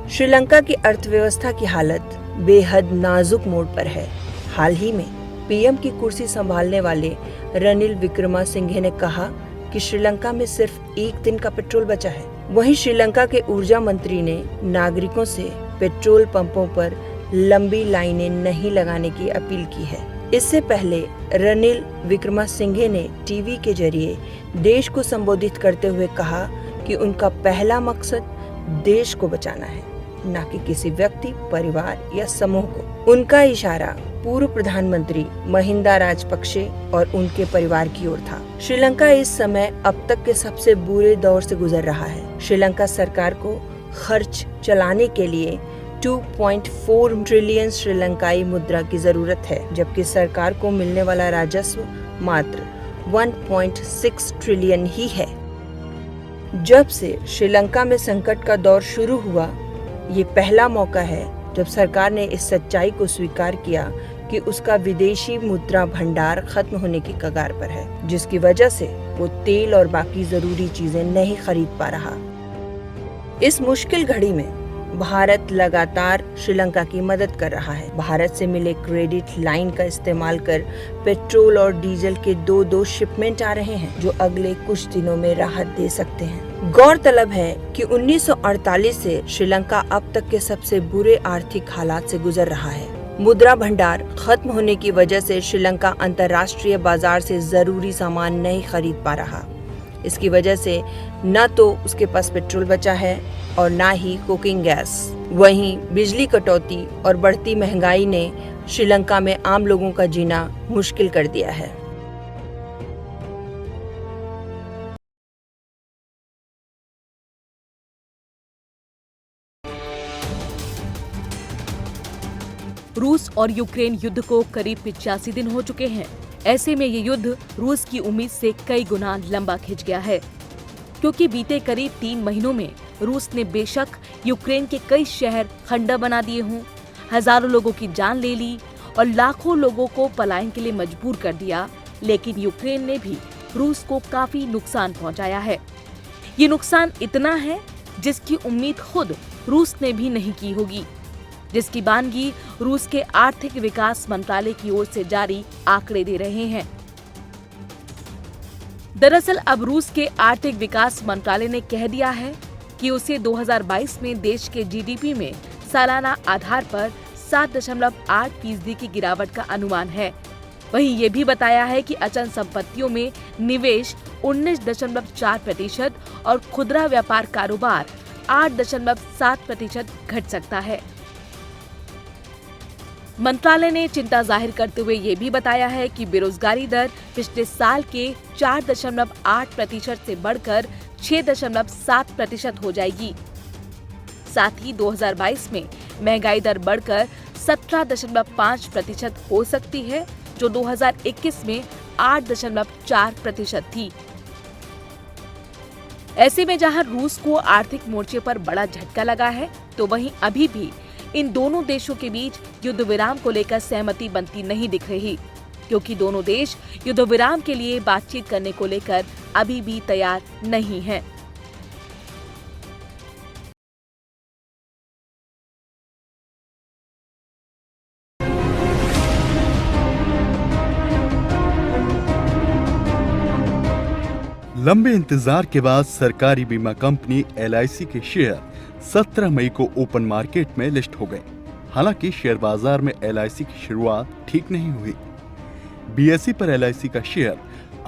श्रीलंका की अर्थव्यवस्था की हालत बेहद नाजुक मोड़ पर है। हाल ही में पीएम की कुर्सी संभालने वाले रनिल विक्रमसिंघे ने कहा कि श्रीलंका में सिर्फ एक दिन का पेट्रोल बचा है। वहीं श्रीलंका के ऊर्जा मंत्री ने नागरिकों से पेट्रोल पंपों पर लंबी लाइनें नहीं लगाने की अपील की है। इससे पहले रनिल विक्रमसिंघे ने टीवी के जरिए देश को संबोधित करते हुए कहा कि उनका पहला मकसद देश को बचाना है, न कि किसी व्यक्ति, परिवार या समूह को। उनका इशारा पूर्व प्रधानमंत्री महिंदा राजपक्षे और उनके परिवार की ओर था। श्रीलंका इस समय अब तक के सबसे बुरे दौर से गुजर रहा है। श्रीलंका सरकार को खर्च चलाने के लिए 2.4 ट्रिलियन श्रीलंकाई मुद्रा की जरूरत है, जबकि सरकार को मिलने वाला राजस्व मात्र 1.6 ट्रिलियन ही है। जब से श्रीलंका में संकट का दौर शुरू हुआ, ये पहला मौका है जब सरकार ने इस सच्चाई को स्वीकार किया कि उसका विदेशी मुद्रा भंडार खत्म होने की कगार पर है, जिसकी वजह से वो तेल और बाकी जरूरी चीजें नहीं खरीद पा रहा। इस मुश्किल घड़ी में भारत लगातार श्रीलंका की मदद कर रहा है। भारत से मिले क्रेडिट लाइन का इस्तेमाल कर पेट्रोल और डीजल के दो शिपमेंट आ रहे हैं, जो अगले कुछ दिनों में राहत दे सकते हैं। गौरतलब है कि 1948 से श्रीलंका अब तक के सबसे बुरे आर्थिक हालात से गुजर रहा है। मुद्रा भंडार खत्म होने की वजह से श्रीलंका अंतर्राष्ट्रीय बाजार से जरूरी सामान नहीं खरीद पा रहा। इसकी वजह से न तो उसके पास पेट्रोल बचा है और न ही कुकिंग गैस। वहीं बिजली कटौती और बढ़ती महंगाई ने श्रीलंका में आम लोगों का जीना मुश्किल कर दिया है। रूस और यूक्रेन युद्ध को करीब 85 दिन हो चुके हैं। ऐसे में ये युद्ध रूस की उम्मीद से कई गुना लंबा खिंच गया है, क्योंकि बीते करीब 3 महीनों में रूस ने बेशक यूक्रेन के कई शहर खंडर बना दिए हों, हजारों लोगों की जान ले ली और लाखों लोगों को पलायन के लिए मजबूर कर दिया, लेकिन यूक्रेन ने भी रूस को काफी नुकसान पहुंचाया है। ये नुकसान इतना है जिसकी उम्मीद खुद रूस ने भी नहीं की होगी, जिसकी बानगी रूस के आर्थिक विकास मंत्रालय की ओर से जारी आंकड़े दे रहे हैं। दरअसल अब रूस के आर्थिक विकास मंत्रालय ने कह दिया है कि उसे 2022 में देश के जीडीपी में सालाना आधार पर 7.8% की गिरावट का अनुमान है। वहीं ये भी बताया है कि अचल संपत्तियों में निवेश 19.4% और खुदरा व्यापार कारोबार 8.7% घट सकता है। मंत्रालय ने चिंता जाहिर करते हुए ये भी बताया है कि बेरोजगारी दर पिछले साल के 4.8% से बढ़कर 6.7% हो जाएगी। साथ ही 2022 में महंगाई दर बढ़कर 17.5% हो सकती है, जो 2021 में 8.4% थी। ऐसे में जहां रूस को आर्थिक मोर्चे पर बड़ा झटका लगा है, तो वहीं अभी भी इन दोनों देशों के बीच युद्ध विराम को लेकर सहमति बनती नहीं दिख रही, क्योंकि दोनों देश युद्ध विराम के लिए बातचीत करने को लेकर अभी भी तैयार नहीं हैं। लंबे इंतजार के बाद सरकारी बीमा कंपनी LIC के शेयर 17 मई को ओपन मार्केट में लिस्ट हो गए। हालांकि शेयर बाजार में LIC की शुरुआत ठीक नहीं हुई। BSE पर LIC का शेयर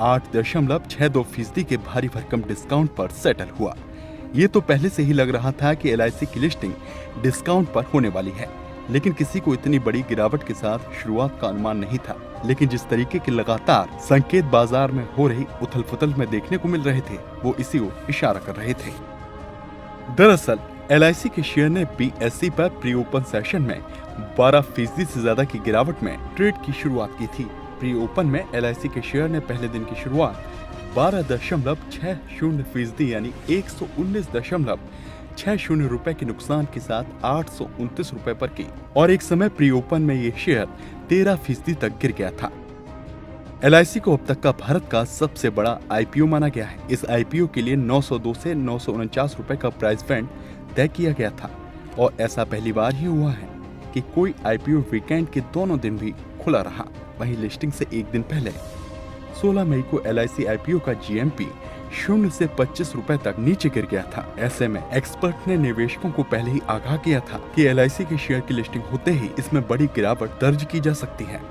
8.62% के भारी भरकम डिस्काउंट पर सेटल हुआ। ये तो पहले से ही लग रहा था कि LIC की लिस्टिंग डिस्काउंट पर होने वाली है, लेकिन किसी को इतनी बड़ी गिरावट के साथ शुरुआत का अनुमान नहीं था। लेकिन जिस तरीके के लगातार संकेत बाजार में हो रही उथल पुथल में देखने को मिल रहे थे, वो इसी ओर इशारा कर रहे थे। दरअसल LIC के शेयर ने BSE पर प्री ओपन सेशन में 12% से ज्यादा की गिरावट में ट्रेड की शुरुआत की थी। प्री ओपन में LIC के शेयर ने पहले दिन की शुरुआत 12.60% यानी 119.60 रुपए के नुकसान के साथ 829 रुपए पर की और एक समय प्री ओपन में ये शेयर 13% तक गिर गया था। LIC को अब तक का भारत का सबसे बड़ा IPO माना गया है। इस IPO के लिए 902 से 949 रुपए का प्राइस बैंड तय किया गया था। और ऐसा पहली बार ही हुआ है कि कोई आईपीओ वीकेंड के दोनों दिन भी खुला रहा। वहीं लिस्टिंग से एक दिन पहले 16 मई को LIC आईपीओ का GMP 0 से 25 रुपए तक नीचे गिर गया था। ऐसे में एक्सपर्ट ने निवेशकों को पहले ही आगाह किया था कि LIC के शेयर की लिस्टिंग होते ही इसमें बड़ी गिरावट दर्ज की जा सकती है।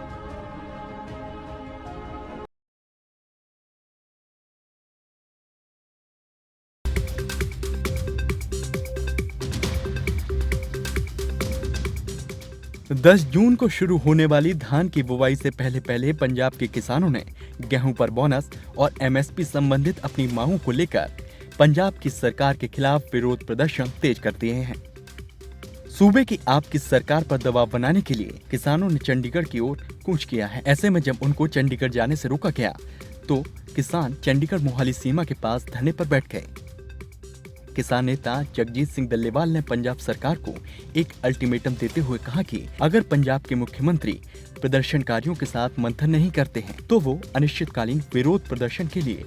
दस जून को शुरू होने वाली धान की बुवाई से पहले पंजाब के किसानों ने गेहूं पर बोनस और MSP संबंधित अपनी मांगों को लेकर पंजाब की सरकार के खिलाफ विरोध प्रदर्शन तेज कर दिए हैं। सूबे की आपकी सरकार पर दबाव बनाने के लिए किसानों ने चंडीगढ़ की ओर कूच किया है। ऐसे में जब उनको चंडीगढ़ जाने से रोका गया तो किसान चंडीगढ़ मोहाली सीमा के पास धरने पर बैठ गए। किसान नेता जगजीत सिंह डल्लेवाल ने पंजाब सरकार को एक अल्टीमेटम देते हुए कहा कि अगर पंजाब के मुख्यमंत्री प्रदर्शनकारियों के साथ मंथन नहीं करते हैं तो वो अनिश्चितकालीन विरोध प्रदर्शन के लिए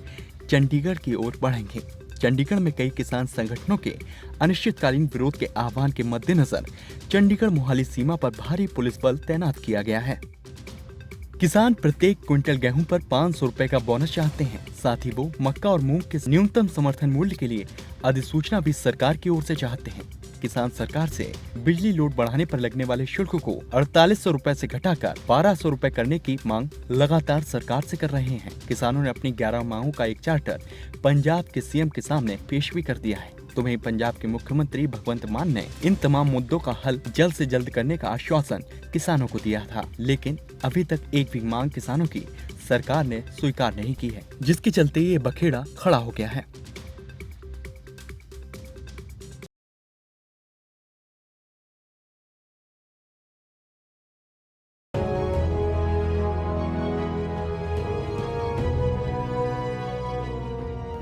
चंडीगढ़ की ओर बढ़ेंगे। चंडीगढ़ में कई किसान संगठनों के अनिश्चितकालीन विरोध के आह्वान के मद्देनजर चंडीगढ़ मोहाली सीमा पर भारी पुलिस बल तैनात किया गया है। किसान प्रत्येक क्विंटल गेहूं पर 500 रुपए का बोनस चाहते हैं। साथ ही वो मक्का और मूंग के न्यूनतम समर्थन मूल्य के लिए अधिसूचना भी सरकार की ओर से चाहते हैं। किसान सरकार से बिजली लोड बढ़ाने पर लगने वाले शुल्क को 4800 रुपए से घटाकर 1200 रुपए करने की मांग लगातार सरकार से कर रहे हैं। किसानों ने अपनी 11 मांगों का एक चार्टर पंजाब के CM के सामने पेश भी कर दिया है। तो वहीं पंजाब के मुख्यमंत्री भगवंत मान ने इन तमाम मुद्दों का हल जल्द से जल्द करने का आश्वासन किसानों को दिया था, लेकिन अभी तक एक भी मांग किसानों की सरकार ने स्वीकार नहीं की है, जिसके चलते ये बखेड़ा खड़ा हो गया है।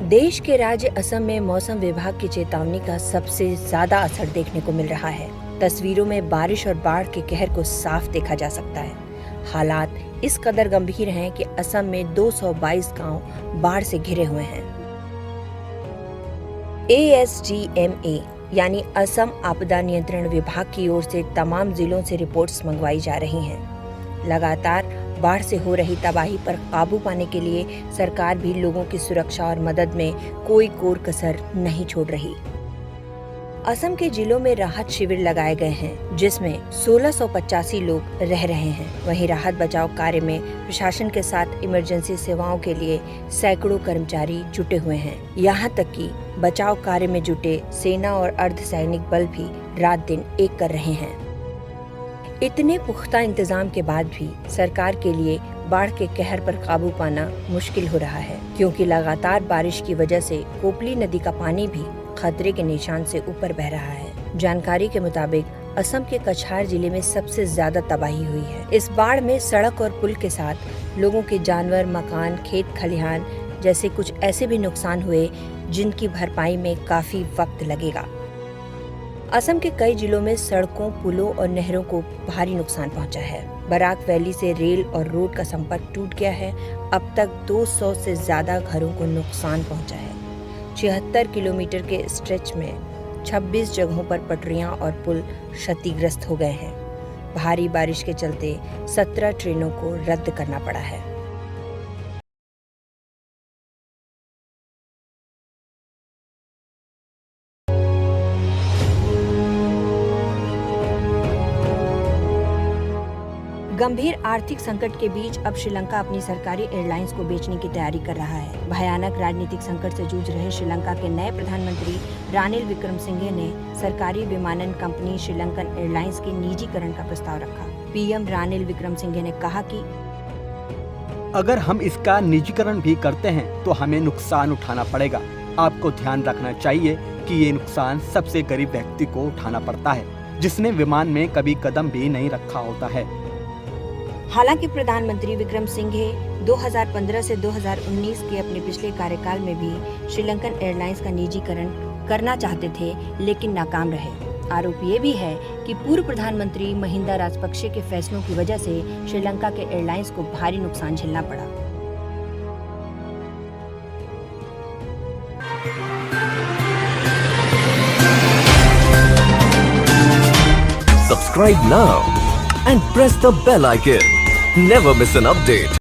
देश के राज्य असम में मौसम विभाग की चेतावनी का सबसे ज्यादा असर देखने को मिल रहा है। तस्वीरों में बारिश और बाढ़ के कहर को साफ देखा जा सकता है। हालात इस कदर गंभीर हैं कि असम में 222 गांव बाढ़ से घिरे हुए हैं। ASDMA यानी असम आपदा नियंत्रण विभाग की ओर से तमाम जिलों से रिपोर्ट्स मंगवाई जा रही हैं। लगातार बाढ़ से हो रही तबाही पर काबू पाने के लिए सरकार भी लोगों की सुरक्षा और मदद में कोई कोर कसर नहीं छोड़ रही। असम के जिलों में राहत शिविर लगाए गए हैं, जिसमें 1685 लोग रह रहे हैं। वहीं राहत बचाव कार्य में प्रशासन के साथ इमरजेंसी सेवाओं के लिए सैकड़ों कर्मचारी जुटे हुए हैं। यहाँ तक कि बचाव कार्य में जुटे सेना और अर्धसैनिक बल भी रात दिन एक कर रहे हैं। इतने पुख्ता इंतजाम के बाद भी सरकार के लिए बाढ़ के कहर पर काबू पाना मुश्किल हो रहा है, क्योंकि लगातार बारिश की वजह से कोपली नदी का पानी भी खतरे के निशान से ऊपर बह रहा है। जानकारी के मुताबिक असम के कछार जिले में सबसे ज्यादा तबाही हुई है। इस बाढ़ में सड़क और पुल के साथ लोगों के जानवर, मकान, खेत खलिहान जैसे कुछ ऐसे भी नुकसान हुए जिनकी भरपाई में काफी वक्त लगेगा। असम के कई जिलों में सड़कों, पुलों और नहरों को भारी नुकसान पहुंचा है। बराक वैली से रेल और रोड का संपर्क टूट गया है। अब तक 200 से ज्यादा घरों को नुकसान पहुंचा है। 76 किलोमीटर के स्ट्रेच में 26 जगहों पर पटरियां और पुल क्षतिग्रस्त हो गए हैं। भारी बारिश के चलते 17 ट्रेनों को रद्द करना पड़ा है। गंभीर आर्थिक संकट के बीच अब श्रीलंका अपनी सरकारी एयरलाइंस को बेचने की तैयारी कर रहा है। भयानक राजनीतिक संकट से जूझ रहे श्रीलंका के नए प्रधानमंत्री रानिल विक्रमसिंघे ने सरकारी विमानन कंपनी श्रीलंकन एयरलाइंस के निजीकरण का प्रस्ताव रखा। PM रानिल विक्रमसिंघे ने कहा कि अगर हम इसका निजीकरण भी करते हैं तो हमें नुकसान उठाना पड़ेगा। आपको ध्यान रखना चाहिए कि ये नुकसान सबसे गरीब व्यक्ति को उठाना पड़ता है, जिसने विमान में कभी कदम भी नहीं रखा होता है। हालांकि प्रधानमंत्री विक्रमसिंघे 2015 से 2019 के अपने पिछले कार्यकाल में भी श्रीलंकन एयरलाइंस का निजीकरण करना चाहते थे, लेकिन नाकाम रहे। आरोप ये भी है कि पूर्व प्रधानमंत्री महिंदा राजपक्षे के फैसलों की वजह से श्रीलंका के एयरलाइंस को भारी नुकसान झेलना पड़ा। subscribe now and press the bell icon. Never miss an update.